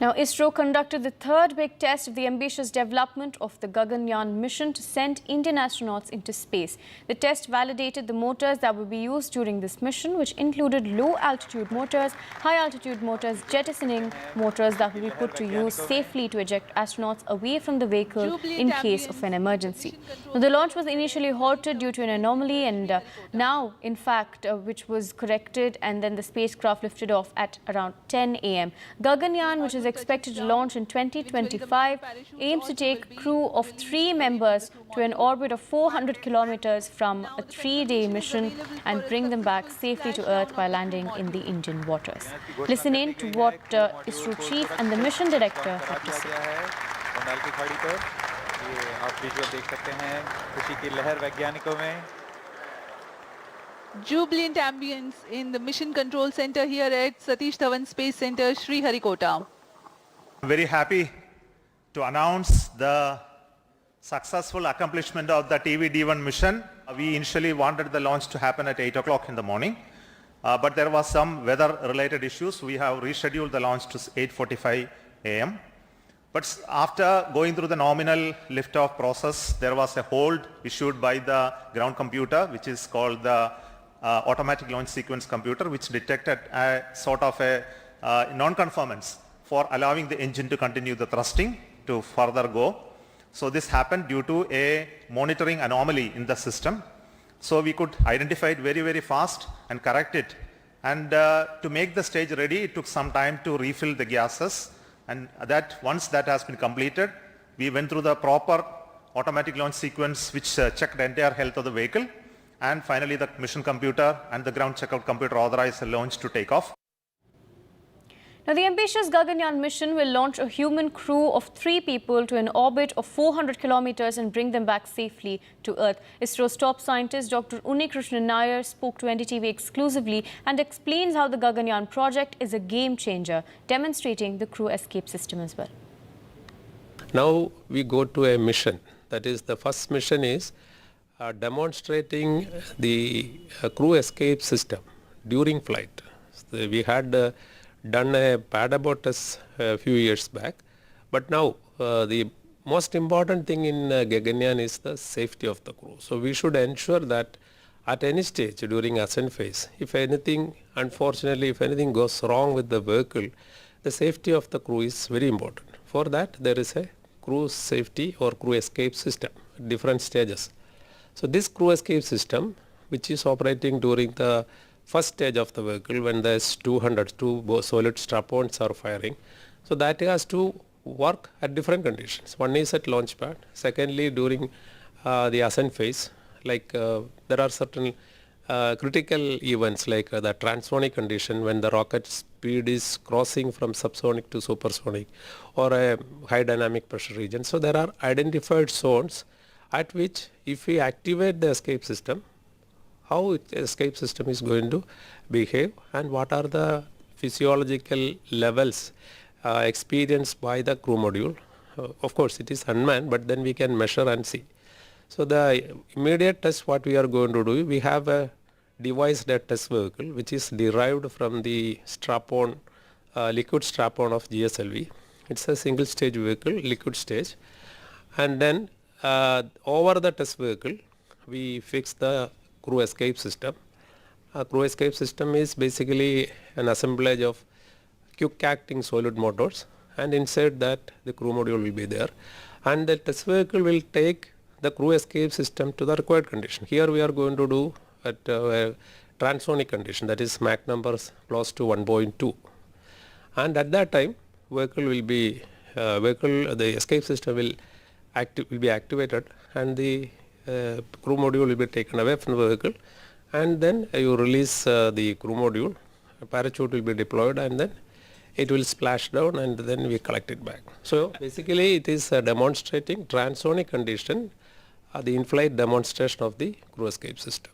Now, ISRO conducted the third big test of the ambitious development of the Gaganyaan mission to send Indian astronauts into space. The test validated the motors that will be used during this mission, which included low-altitude motors, high-altitude motors, jettisoning motors that will be put to use safely to eject astronauts away from the vehicle in case of an emergency. Now, the launch was initially halted due to an anomaly, and now, in fact, which was corrected, and then the spacecraft lifted off at around 10 a.m. Gaganyaan, which is expected to launch in 2025, aims to take a crew of 3 members to an orbit of 400 kilometers from a 3-day mission and bring them back safely to Earth by landing in the Indian waters. Listen in to what ISRO chief and the mission director have to say. Jubilant ambience in the Mission Control Center here at Satish Dhawan Space Center, Sriharikota. I'm very happy to announce the successful accomplishment of the TVD1 mission. We initially wanted the launch to happen at 8 o'clock in the morning, but there was some weather-related issues. We have rescheduled the launch to 8:45 a.m. But after going through the nominal liftoff process, there was a hold issued by the ground computer, which is called the automatic launch sequence computer, which detected a sort of a non-conformance for allowing the engine to continue the thrusting to further go. So this happened due to a monitoring anomaly in the system. So we could identify it very, very fast and correct it. And to make the stage ready, it took some time to refill the gases. And that once that has been completed, we went through the proper automatic launch sequence, which checked the entire health of the vehicle. And finally, the mission computer and the ground checkout computer authorized the launch to take off. Now, the ambitious Gaganyaan mission will launch a human crew of 3 people to an orbit of 400 kilometers and bring them back safely to Earth. ISRO's top scientist, Dr. Unnikrishnan Nair, spoke to NDTV exclusively and explains how the Gaganyaan project is a game changer, demonstrating the crew escape system as well. Now we go to a mission. That is, the first mission is demonstrating the crew escape system during flight. So we had done a pad abort test a few years back, but now the most important thing in Gaganyaan is the safety of the crew. So we should ensure that at any stage during ascent phase, if anything, unfortunately, if anything goes wrong with the vehicle, the safety of the crew is very important. For that, there is a crew safety or crew escape system, different stages. So this crew escape system, which is operating during the first stage of the vehicle when the S-200 solid strap-ons are firing. So that has to work at different conditions. One is at launch pad. Secondly, during the ascent phase, like there are certain critical events like the transonic condition when the rocket speed is crossing from subsonic to supersonic, or a high dynamic pressure region. So there are identified zones at which if we activate the escape system, how the escape system is going to behave and what are the physiological levels experienced by the crew module. Of course, it is unmanned, but then we can measure and see. So the immediate test what we are going to do, we have a device test vehicle which is derived from the strap-on, liquid strap-on of GSLV. It's a single stage vehicle, liquid stage. And then over the test vehicle, we fix the crew escape system. Crew escape system is basically an assemblage of quick acting solid motors, and inside that the crew module will be there, and the test vehicle will take the crew escape system to the required condition. Here we are going to do at a transonic condition, that is Mach numbers close to 1.2, and at that time the escape system will be activated, and the crew module will be taken away from the vehicle, and then you release the crew module, a parachute will be deployed, and then it will splash down, and then we collect it back. So basically it is demonstrating transonic condition, the in-flight demonstration of the crew escape system.